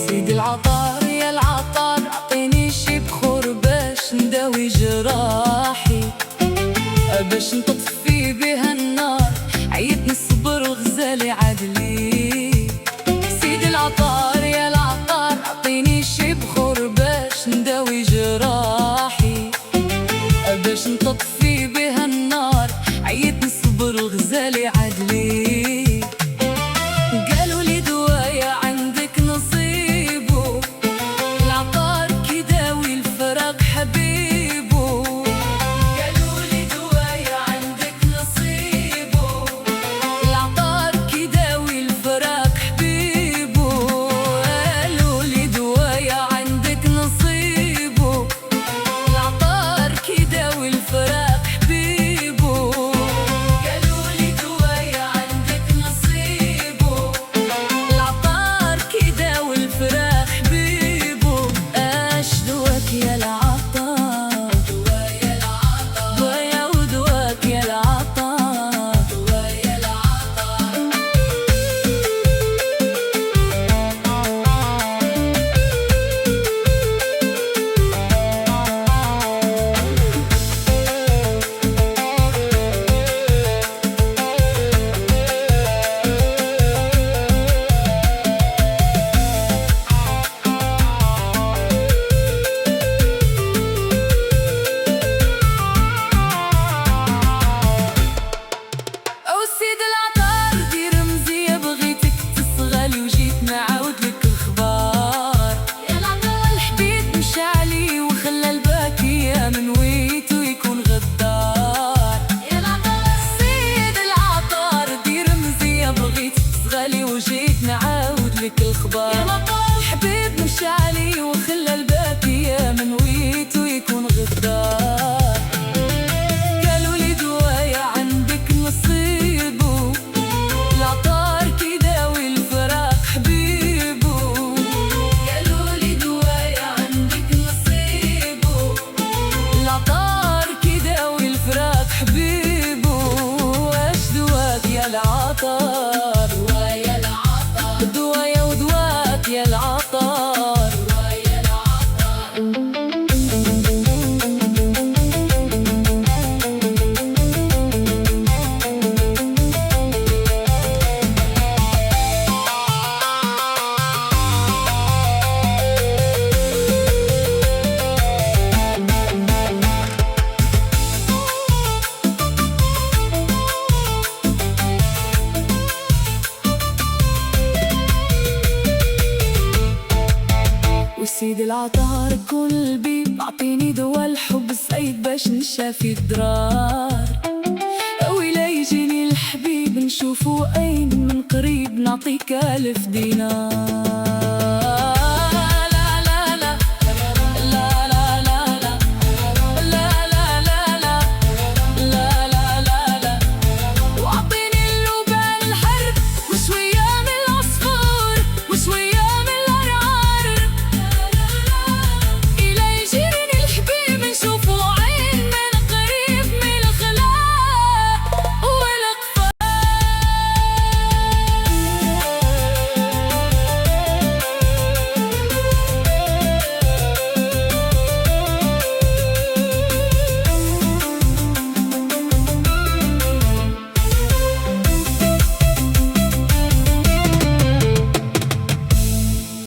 سيدي العطار يا العطار، اعطيني شي بخور باش نداوي جراحي، باش نطفي بها النار، عيتني الصبر وغزالي عدلي. سيدي العطار يا العطار، اعطيني شي بخور باش نداوي جراحي، باش نطفي بها النار، عيتني الصبر وغزالي عدلي. وجيت نعاود لك الخبار، حبيب مش علي وخلى الباكي يا من ويتو يكون غدار. قالوا لي دوايا عندك نصيبو، العطار كيداوي الفراق حبيبو. قالوا لي دوايا عندك نصيبو، العطار كيداوي الفراق حبيبو. واش دواك يا العطار، دوايا ودواك يا العطار، دوايا العطار. سيدي العطار كل بيب، اعطيني دوا الحب سعيد باش نشافي الضرار. ولا يجيني الحبيب نشوفو أين من قريب، نعطيك 1000 دينار.